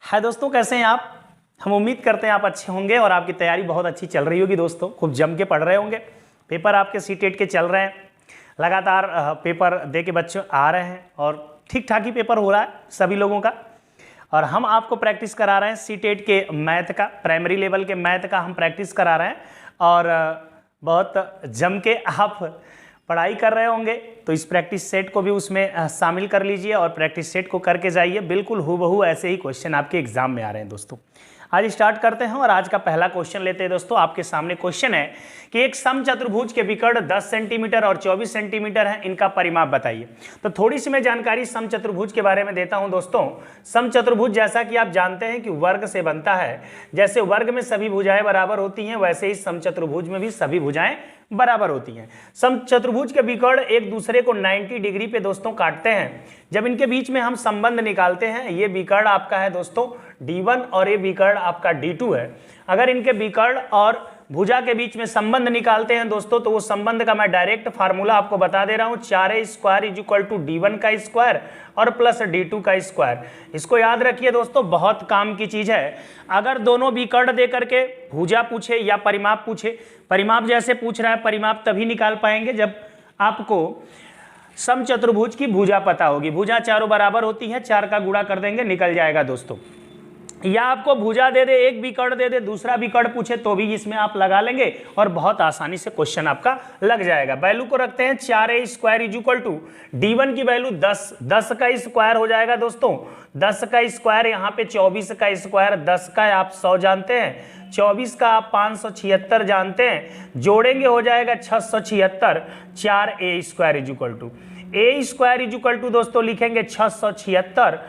हाय दोस्तों, कैसे हैं आप। हम उम्मीद करते हैं आप अच्छे होंगे और आपकी तैयारी बहुत अच्छी चल रही होगी दोस्तों। खूब जम के पढ़ रहे होंगे। पेपर आपके सीटेट के चल रहे हैं, लगातार पेपर दे के बच्चे आ रहे हैं और ठीक ठाक ही पेपर हो रहा है सभी लोगों का। और हम आपको प्रैक्टिस करा रहे हैं सीटेट के मैथ का, प्राइमरी लेवल के मैथ का हम प्रैक्टिस करा रहे हैं और बहुत जम के आप पढ़ाई कर रहे होंगे। तो इस प्रैक्टिस सेट को भी उसमें शामिल कर लीजिए और प्रैक्टिस सेट को करके जाइए। बिल्कुल हूबहू ऐसे ही क्वेश्चन आपके एग्जाम में आ रहे हैं दोस्तों। आज स्टार्ट करते हैं और आज का पहला क्वेश्चन लेते हैं दोस्तों। आपके सामने क्वेश्चन है कि एक समचतुर्भुज के विकर्ण 10 सेंटीमीटर और 24 सेंटीमीटर है, इनका परिमाप बताइए। तो थोड़ी सी मैं जानकारी समचतुर्भुज के बारे में देता हूं दोस्तों। समचतुर्भुज जैसा कि आप जानते हैं कि वर्ग से बनता है। जैसे वर्ग में सभी भुजाएं बराबर होती हैं, वैसे ही समचतुर्भुज में भी सभी भुजाएं बराबर होती हैं। समचतुर्भुज के विकर्ण एक दूसरे को 90 डिग्री पे दोस्तों काटते हैं। जब इनके बीच में हम संबंध निकालते हैं, ये विकर्ण आपका है दोस्तों D1 और ये विकर्ण आपका D2 है। अगर इनके विकर्ण और भुजा के बीच में संबंध निकालते हैं दोस्तों, तो वो संबंध का मैं डायरेक्ट फार्मूला आपको बता दे रहा हूं। 4a² = D1 का स्क्वायर और प्लस D2 का स्क्वायर। इसको याद रखिए दोस्तों, बहुत काम की चीज है। अगर दोनों विकर्ण दे करके भुजा पूछे या परिमाप पूछे, परिमाप जैसे पूछ रहा है, परिमाप तभी निकाल पाएंगे जब आपको समचतुर्भुज की भुजा पता होगी। भुजा चारों बराबर होती है, 4 का गुणा कर देंगे, निकल जाएगा दोस्तों। या आपको भुजा दे दे, एक विकर्ण दे दे, दूसरा विकर्ण पूछे तो भी इसमें आप लगा लेंगे और बहुत आसानी से क्वेश्चन आपका लग जाएगा। वैल्यू को रखते हैं 4a² = D1 की वैल्यू 10 का स्क्वायर हो जाएगा दोस्तों। 10 का स्क्वायर, यहाँ पे 24 का स्क्वायर, 10 का आप 100 जानते हैं, 24 का आप 576 जानते हैं, जोड़ेंगे हो जाएगा 676। 4a² = दोस्तों लिखेंगे 676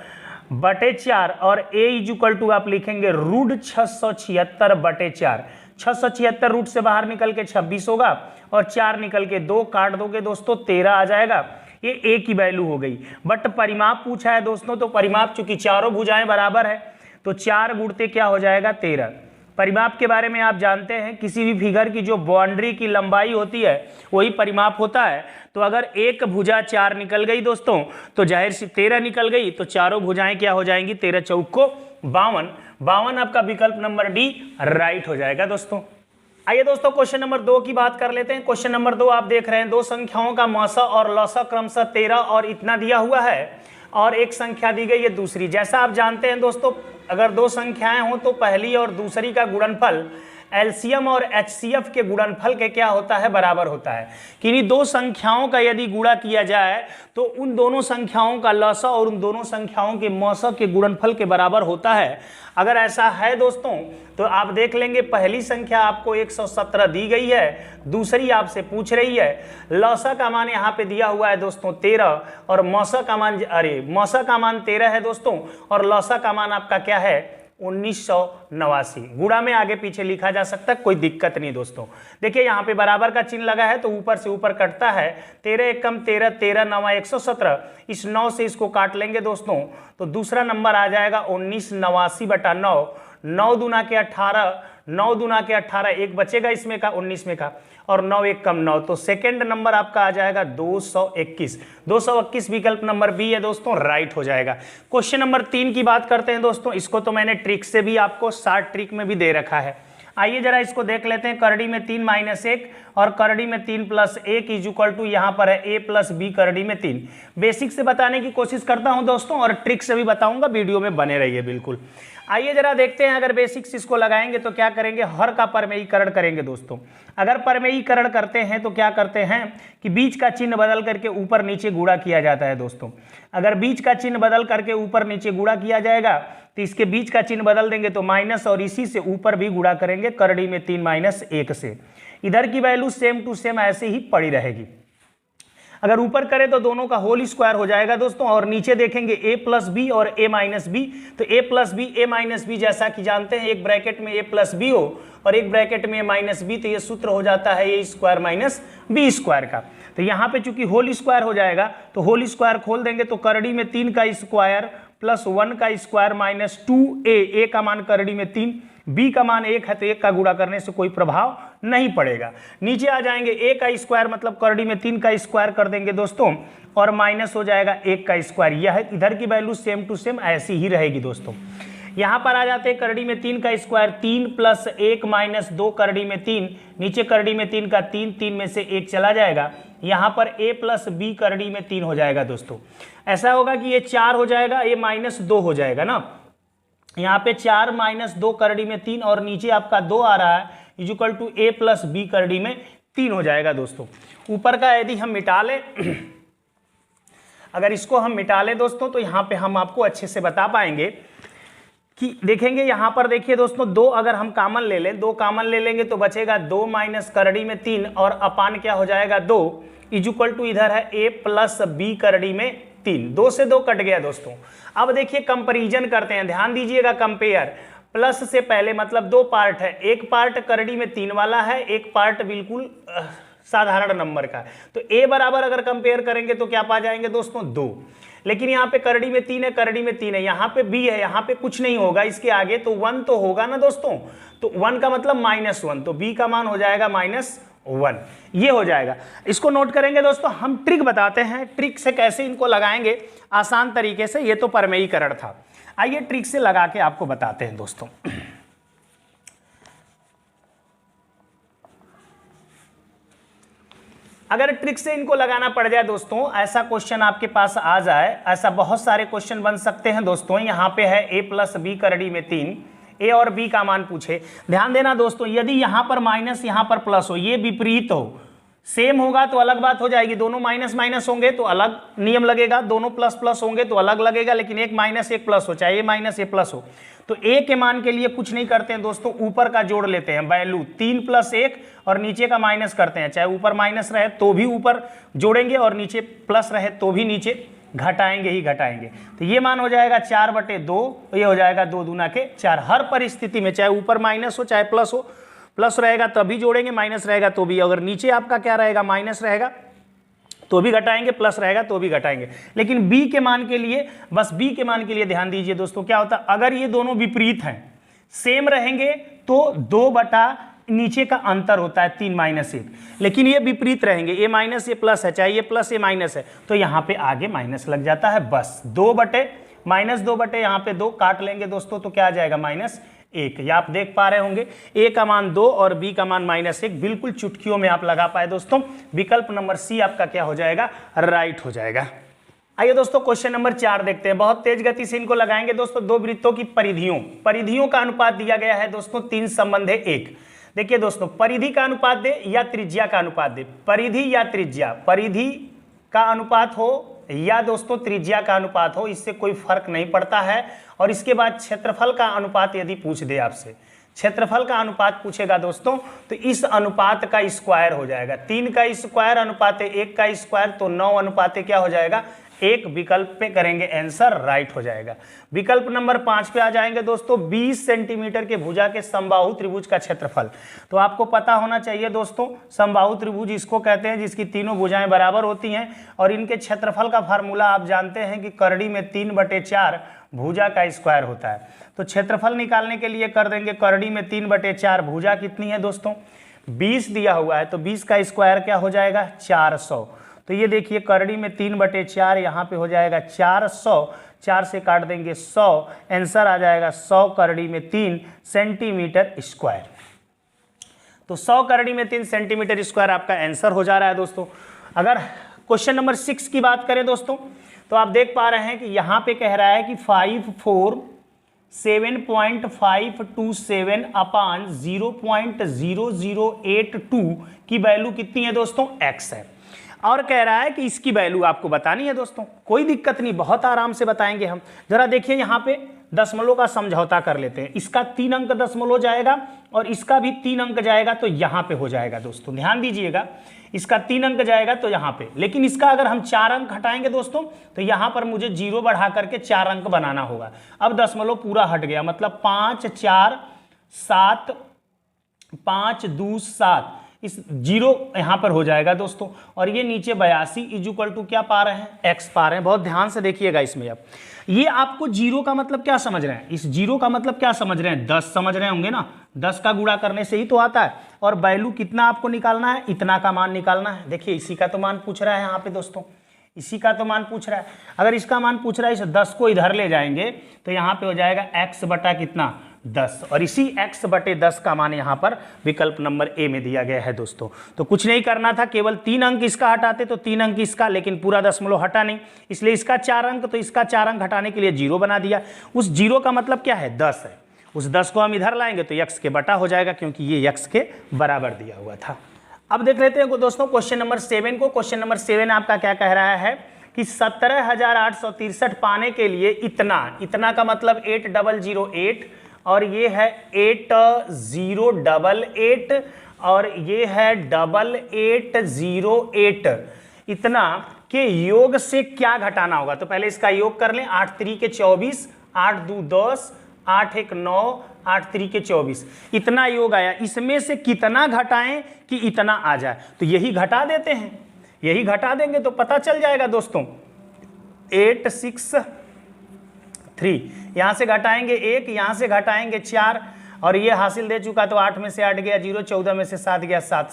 बटे 4 और a आप लिखेंगे √676/4। 676 रूट से बाहर निकल के 26 होगा और 4 निकल के 2 काट दोगे दोस्तों, 13 आ जाएगा। ये a की वैल्यू हो गई। बट परिमाप पूछा है दोस्तों, तो परिमाप चूंकि चारों भुजाएं बराबर है तो 4 गुणते क्या हो जाएगा 13। परिमाप के बारे में आप जानते हैं, किसी भी फिगर की जो बाउंड्री की लंबाई होती है वही परिमाप होता है। तो अगर एक भुजा 4 निकल गई दोस्तों, तो जाहिर सी 13 निकल गई, तो चारों भुजाएं क्या हो जाएंगी 13 चौक को 52। 52 आपका विकल्प नंबर डी राइट हो जाएगा दोस्तों। आइए दोस्तों क्वेश्चन नंबर 2 की बात कर लेते हैं। क्वेश्चन नंबर 2 आप देख रहे हैं, दो संख्याओं का मौसा और लौसा क्रमशः 13 और इतना दिया हुआ है और एक संख्या दी गई है दूसरी। जैसा आप जानते हैं दोस्तों, अगर दो संख्याएं हों तो पहली और दूसरी का गुणनफल एलसीएम और एचसीएफ के गुणनफल के क्या होता है, बराबर होता है। कि इन्हीं दो संख्याओं का यदि गुणा किया जाए तो उन दोनों संख्याओं का लसा और उन दोनों संख्याओं के मौसा के गुणनफल के बराबर होता है। अगर ऐसा है दोस्तों तो आप देख लेंगे, पहली संख्या आपको 117 दी गई है, दूसरी आपसे पूछ रही है। लौसा का मान यहाँ पे दिया हुआ है दोस्तों 13 और मौसा का मान, मौसा का मान 13 है दोस्तों और लौसा का मान आपका क्या है 1989। गुणा में आगे पीछे लिखा जा सकता है, कोई दिक्कत नहीं दोस्तों। देखिए यहाँ पे बराबर का चिन्ह लगा है तो ऊपर से ऊपर कटता है। 13 एकम 13, 13 9 117। इस 9 से इसको काट लेंगे दोस्तों, तो दूसरा नंबर आ जाएगा 1989/9। 9 दूना के 18, 9 दूना के 18, एक बचेगा इसमें का 19 में का, और 9 एक कम 9, तो सेकेंड नंबर आपका आ जाएगा 221। 221 विकल्प नंबर बी है दोस्तों, राइट हो जाएगा। क्वेश्चन नंबर 3 की बात करते हैं दोस्तों। इसको तो मैंने ट्रिक से भी आपको शॉर्ट ट्रिक में भी दे रखा है। आइए जरा इसको देख लेते हैं। करड़ी में 3 - 1 और करड़ी में 3 + 1 = यहाँ पर है a + b करड़ी में 3। बेसिक से बताने की कोशिश करता हूँ दोस्तों और ट्रिक से भी बताऊंगा, वीडियो में बने रहिए बिल्कुल। आइए जरा देखते हैं, अगर बेसिक्स इसको लगाएंगे तो क्या करेंगे, हर का परमेयीकरण करेंगे दोस्तों। अगर परमेयीकरण करते हैं तो क्या करते हैं कि बीच का चिन्ह बदल करके ऊपर नीचे गुणा किया जाता है दोस्तों। अगर बीच का चिन्ह बदल करके ऊपर नीचे गुणा किया जाएगा तो इसके बीच का चिन्ह बदल देंगे तो माइनस, और इसी से ऊपर भी गुणा करेंगे करड़ी में 3 - 1 से। इधर की वैल्यू सेम टू सेम ऐसे ही पड़ी रहेगी। अगर ऊपर करें तो दोनों का होल स्क्वायर हो जाएगा दोस्तों, और नीचे देखेंगे a + b और a - b। तो a + b, a - b जैसा कि जानते हैं, एक ब्रैकेट में a + b हो और एक ब्रैकेट में a - b, तो ये सूत्र हो जाता है a² - b² का। तो यहाँ पे चूंकि होल स्क्वायर हो जाएगा तो होल स्क्वायर खोल देंगे तो करड़ी में 3 का स्क्वायर + 1 का स्क्वायर -2a। का मान करड़ी में 3, b का मान 1 है तो 1 का गुणा करने से कोई प्रभाव नहीं पड़ेगा। नीचे आ जाएंगे, a का स्क्वायर मतलब करड़ी में 3 का स्क्वायर कर देंगे दोस्तों और माइनस हो जाएगा 1 का स्क्वायर। यह इधर की वैल्यू सेम टू सेम ऐसी ही रहेगी दोस्तों। यहाँ पर आ जाते हैं करड़ी में 3 का स्क्वायर, 3 प्लस 1 माइनस 2 करड़ी में 3, नीचे करड़ी में 3 का 3, 3 में से 1 चला जाएगा, यहाँ पर a प्लस बी करड़ी में 3 हो जाएगा दोस्तों। ऐसा होगा कि ये 4 हो जाएगा, ये माइनस 2 हो जाएगा ना, यहाँ पे 4 माइनस 2 करड़ी में 3 और नीचे आपका 2 आ रहा है, equal to a plus B करड़ी में 3 हो जाएगा दोस्तों। ऊपर का यदि हम मिटा लें अगर इसको हम मिटा लें दोस्तों तो यहाँ पे हम आपको अच्छे से बता पाएंगे कि देखेंगे यहाँ पर देखिए दोस्तों 2 अगर हम कॉमन ले लें, 2 कॉमन ले लेंगे तो बचेगा 2 माइनस करड़ी में 3 और अपान क्या हो जाएगा 2, इक्वल टू इधर है a प्लस बी करड़ी में 3, 2 से 2 कट गया दोस्तों। अब देखिए कंपैरिजन करते हैं, ध्यान दीजिएगा, कंपेयर प्लस से पहले मतलब 2 पार्ट है, एक पार्ट करड़ी में 3 वाला है, एक पार्ट बिल्कुल साधारण नंबर का। तो a बराबर अगर कंपेयर करेंगे तो क्या पा जाएंगे दोस्तों 2, लेकिन यहाँ पे करड़ी में 3 है, करड़ी में 3 है, यहाँ पे b है, यहाँ पे कुछ नहीं होगा इसके आगे, तो 1 तो होगा ना दोस्तों, तो 1 का मतलब -1, तो b का मान हो जाएगा -1, ये हो जाएगा। इसको नोट करेंगे दोस्तों। हम ट्रिक बताते हैं, ट्रिक से कैसे इनको लगाएंगे आसान तरीके से, ये तो परमेयीकरण था, आइए ट्रिक से लगा के आपको बताते हैं दोस्तों। अगर ट्रिक से इनको लगाना पड़ जाए दोस्तों, ऐसा क्वेश्चन आपके पास आ जाए, ऐसा बहुत सारे क्वेश्चन बन सकते हैं दोस्तों। यहाँ पे है a प्लस बी करड़ी में 3, a और b का मान पूछे। ध्यान देना दोस्तों, यदि यहाँ पर माइनस यहाँ पर प्लस हो, ये विपरीत हो, सेम होगा तो अलग बात हो जाएगी, दोनों माइनस माइनस होंगे तो अलग नियम लगेगा, दोनों प्लस प्लस होंगे तो अलग लगेगा, लेकिन एक माइनस एक प्लस हो, चाहे ये माइनस ये प्लस हो, तो a के मान के लिए कुछ नहीं करते हैं दोस्तों, ऊपर का जोड़ लेते हैं वैल्यू 3 प्लस 1 और नीचे का माइनस करते हैं, चाहे ऊपर माइनस रहे तो भी ऊपर जोड़ेंगे और नीचे प्लस रहे तो भी नीचे घटाएंगे ही घटाएंगे। तो ये मान हो जाएगा 4/2, ये हो जाएगा 2 दूना के 4। हर परिस्थिति में चाहे ऊपर माइनस हो चाहे प्लस हो, प्लस रहेगा तभी जोड़ेंगे, माइनस रहेगा तो भी, अगर नीचे आपका क्या रहेगा माइनस रहेगा तो भी घटाएंगे, प्लस रहेगा तो भी घटाएंगे। लेकिन b के मान के लिए, बस b के मान के लिए ध्यान दीजिए दोस्तों, क्या होता है अगर ये दोनों विपरीत हैं, सेम रहेंगे तो 2 बटा नीचे का अंतर होता है 3 माइनस 1, लेकिन ये विपरीत रहेंगे, a माइनस ये प्लस है, चाहे ये प्लस ये माइनस है, तो यहाँ पे आगे माइनस लग जाता है, बस 2 बटे -2 बटे यहाँ पे 2 काट लेंगे दोस्तों, तो क्या आ जाएगा -1। ये आप देख पा रहे होंगे, a का मान 2 और b का मान -1, बिल्कुल चुटकियों में आप लगा पाए दोस्तों। विकल्प नंबर सी आपका क्या हो जाएगा, राइट हो जाएगा। आइए दोस्तों क्वेश्चन नंबर 4 देखते हैं, बहुत तेज गति से इनको लगाएंगे दोस्तों। 2 वृत्तों की परिधियों का अनुपात दिया गया है दोस्तों, 3 संबंध है 1। देखिए दोस्तों, परिधि का अनुपात दे या त्रिज्या का अनुपात दे, परिधि या त्रिज्या, परिधि का अनुपात हो या दोस्तों त्रिज्या का अनुपात हो, इससे कोई फर्क नहीं पड़ता है। और इसके बाद क्षेत्रफल का अनुपात यदि पूछ दे आपसे, क्षेत्रफल का अनुपात पूछेगा दोस्तों, तो इस अनुपात का स्क्वायर हो जाएगा, 3 का स्क्वायर अनुपात 1 का स्क्वायर, तो 9 अनुपात क्या हो जाएगा 1। विकल्प पे करेंगे आंसर, राइट हो जाएगा। विकल्प नंबर 5 पे आ जाएंगे दोस्तों, 20 सेंटीमीटर के भुजा के समबाहु त्रिभुज का क्षेत्रफल। तो आपको पता होना चाहिए दोस्तों, समबाहु त्रिभुज इसको कहते हैं जिसकी तीनों भुजाएं बराबर होती हैं, और इनके क्षेत्रफल का फार्मूला आप जानते हैं कि करड़ी में 3/4 भुजा का स्क्वायर होता है। तो क्षेत्रफल निकालने के लिए कर देंगे करड़ी में 3/4, भुजा कितनी है दोस्तों 20 दिया हुआ है, तो 20 का स्क्वायर क्या हो जाएगा 400। तो ये देखिए करड़ी में 3/4, यहाँ पे हो जाएगा 400, 4 से काट देंगे 100, आंसर आ जाएगा 100 करड़ी में 3 सेंटीमीटर स्क्वायर। तो 100 करड़ी में 3 सेंटीमीटर स्क्वायर आपका आंसर हो जा रहा है दोस्तों। अगर क्वेश्चन नंबर 6 की बात करें दोस्तों, तो आप देख पा रहे हैं कि यहाँ पे कह रहा है कि 547.527 अपान 0.0082 की वैल्यू कितनी है दोस्तों x है, और कह रहा है कि इसकी वैल्यू आपको बतानी है दोस्तों। कोई दिक्कत नहीं, बहुत आराम से बताएंगे हम। जरा देखिए यहाँ पे दशमलव का समझौता कर लेते हैं, इसका 3 अंक दशमलव जाएगा और इसका भी 3 अंक जाएगा, तो यहाँ पे हो जाएगा दोस्तों। ध्यान दीजिएगा, इसका 3 अंक जाएगा तो यहाँ पे, लेकिन इसका अगर हम 4 अंक हटाएंगे दोस्तों, तो यहाँ पर मुझे 0 बढ़ा करके 4 अंक बनाना होगा। अब दशमलव पूरा हट गया, मतलब 5 4 7 5 2 7, इस 0 यहाँ पर हो जाएगा दोस्तों। और ये नीचे 82 इक्वल टू क्या पा रहे हैं x पा रहे हैं। बहुत ध्यान से देखिएगा इसमें। अब ये आपको 0 का मतलब क्या समझ रहे हैं, इस 0 का मतलब क्या समझ रहे हैं 10 समझ रहे होंगे ना, 10 का गुणा करने से ही तो आता है। और वैल्यू कितना आपको निकालना है, इतना का मान निकालना है। देखिए इसी का तो मान पूछ रहा है यहाँ पे दोस्तों, इसी का तो मान पूछ रहा है। अगर इसका मान पूछ रहा है, इस 10 को इधर ले जाएंगे तो यहाँ पे हो जाएगा x बटा कितना 10, और इसी x बटे 10 का मान यहाँ पर विकल्प नंबर ए में दिया गया है दोस्तों। तो कुछ नहीं करना था, केवल 3 अंक इसका हटाते तो 3 अंक इसका, लेकिन पूरा दशमलव हटा नहीं, इसलिए इसका 4 अंक, तो इसका 4 अंक हटाने के लिए 0 बना दिया। उस 0 का मतलब क्या है 10 है, उस 10 को हम इधर लाएंगे तो x के बटा हो जाएगा, क्योंकि ये x के बराबर दिया हुआ था। अब देख लेते हैं दोस्तों क्वेश्चन नंबर 7 को। क्वेश्चन नंबर 7 आपका क्या कह रहा है कि 17,863 पाने के लिए इतना का मतलब 8008, और ये है 8088, और ये है 8808, इतना के योग से क्या घटाना होगा। तो पहले इसका योग कर लें, 8 3 के 24, 8 2 10, 8 1 9, 8 3 के 24, इतना योग आया। इसमें से कितना घटाएं कि इतना आ जाए, तो यही घटा देते हैं, यही घटा देंगे तो पता चल जाएगा दोस्तों। 863, यहां से घटाएंगे 1, यहां से घटाएंगे 4, और ये हासिल दे चुका, तो 8 में से 8 गया 0, 14 में से 7 गया 7,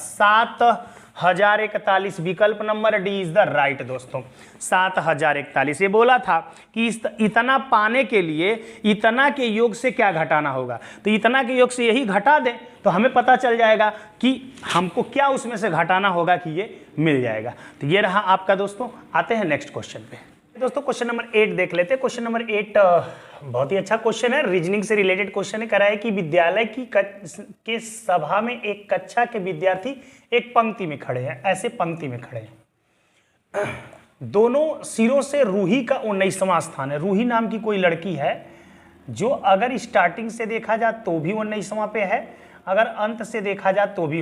7041। विकल्प number D is the right दोस्तों, 7041। ये बोला था कि इतना पाने के लिए इतना के योग से क्या घटाना होगा, तो इतना के योग से यही घटा दें तो हमें पता चल जाएगा कि हमको क्या उसमें से घटाना होगा कि ये मिल जाएगा। तो ये रहा आपका दोस्तों। आते हैं नेक्स्ट क्वेश्चन पे दोस्तों। क्वेश्चन नंबर 8 देख लेते हैं। क्वेश्चन नंबर 8 बहुत ही अच्छा क्वेश्चन है, रीजनिंग से रिलेटेड क्वेश्चन है। करा है कि विद्यालय के सभा में एक कक्षा के विद्यार्थी एक पंक्ति में खड़े हैं, ऐसे पंक्ति में खड़े हैं, दोनों सिरों से रूही का 19वां स्थान है। रूही नाम की कोई लड़की है जो अगर स्टार्टिंग से देखा जाए तो भी 19वां पे है, अगर अंत से देखा जाए तो भी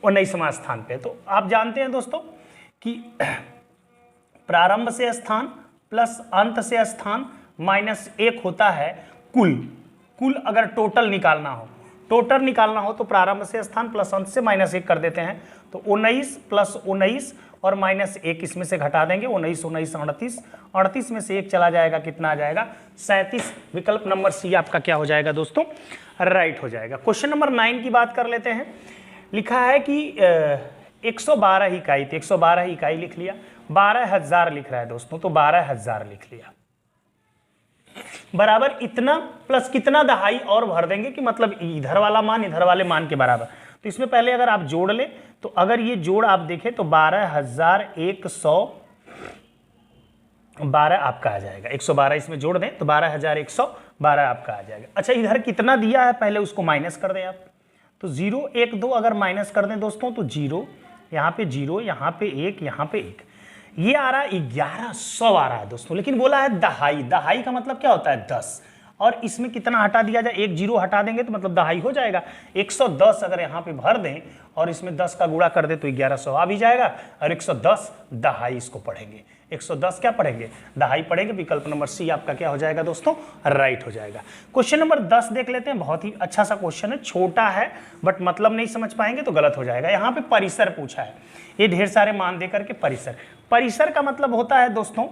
19वां स्थान पे। तो आप जानते हैं दोस्तों कि प्रारंभ से स्थान प्लस अंत से स्थान -1 होता है कुल अगर टोटल निकालना हो तो प्रारंभ से स्थान प्लस अंत से -1 कर देते हैं, तो 19 प्लस 19 और -1 इसमें से घटा देंगे, 19 19 38, 38 में से 1 चला जाएगा, कितना आ जाएगा 37। विकल्प नंबर सी आपका क्या हो जाएगा दोस्तों, राइट हो जाएगा। क्वेश्चन नंबर 9 की बात कर लेते हैं। लिखा है कि 112 इकाई, तो 112 इकाई लिख लिया, 12,000 लिख रहा है दोस्तों, तो 12,000 लिख लिया, बराबर इतना प्लस कितना दहाई और भर देंगे कि मतलब इधर वाला मान इधर वाले मान के बराबर। तो इसमें पहले अगर आप जोड़ ले, तो अगर ये जोड़ आप देखें तो 12,112 आपका आ जाएगा, 112 इसमें जोड़ दें तो 12,112 आपका आ जाएगा। अच्छा, इधर कितना दिया है पहले उसको माइनस कर दें आप, तो 0 1 2 अगर माइनस कर दें दोस्तों तो 0, यहाँ पे 0, यहाँ पे 1, यहाँ पे 1, ये आ रहा है 1100 आ रहा है दोस्तों। लेकिन बोला है दहाई का मतलब क्या होता है 10, और इसमें कितना हटा दिया जाए, 1 0 हटा देंगे तो मतलब दहाई हो जाएगा। 110 अगर यहाँ पे भर दें और इसमें 10 का गुणा कर दे तो 1100 आ भी जाएगा, और 110 दहाई इसको पढ़ेंगे, 110 क्या पढ़ेंगे, दहाई पढ़ेंगे। विकल्प नंबर सी आपका क्या हो जाएगा दोस्तों, राइट हो जाएगा। क्वेश्चन नंबर 10 देख लेते हैं। बहुत ही अच्छा सा क्वेश्चन है, छोटा है बट मतलब नहीं समझ पाएंगे तो गलत हो जाएगा। यहाँ पे परिसर पूछा है, ये ढेर सारे मान दे करके परिसर का मतलब होता है दोस्तों,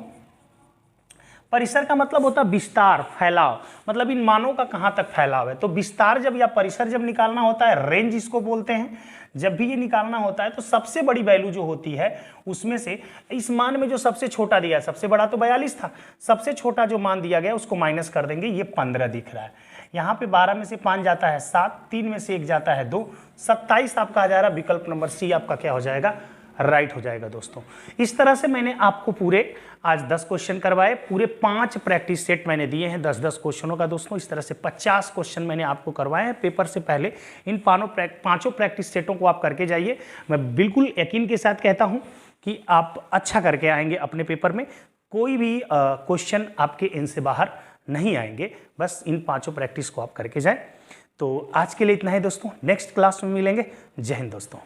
परिसर का मतलब होता है विस्तार, फैलाव, मतलब इन मानों का कहां तक फैलाव है। तो विस्तार जब या परिसर जब निकालना होता है, रेंज इसको बोलते हैं, जब भी ये निकालना होता है तो सबसे बड़ी वैल्यू जो होती है उसमें से इस मान में जो सबसे छोटा दिया है, सबसे बड़ा तो 42 था, सबसे छोटा जो मान दिया गया उसको माइनस कर देंगे, ये 15 दिख रहा है। यहाँ पे 12 में से 5 जाता है 7, 3 में से 1 जाता है 2, 27 आपका आ जा रहा है। विकल्प नंबर सी आपका क्या हो जाएगा, राइट हो जाएगा दोस्तों। इस तरह से मैंने आपको पूरे आज 10 क्वेश्चन करवाए, पूरे 5 प्रैक्टिस सेट मैंने दिए हैं 10-10 क्वेश्चनों का दोस्तों। इस तरह से 50 क्वेश्चन मैंने आपको करवाए हैं पेपर से पहले। इन पांचों प्रैक्टिस सेटों को आप करके जाइए, मैं बिल्कुल यकीन के साथ कहता हूं कि आप अच्छा करके आएंगे अपने पेपर में, कोई भी क्वेश्चन आपके इनसे बाहर नहीं आएंगे। बस इन 5 प्रैक्टिस को आप करके जाएं। तो आज के लिए इतना ही दोस्तों, नेक्स्ट क्लास में मिलेंगे। जय हिंद दोस्तों।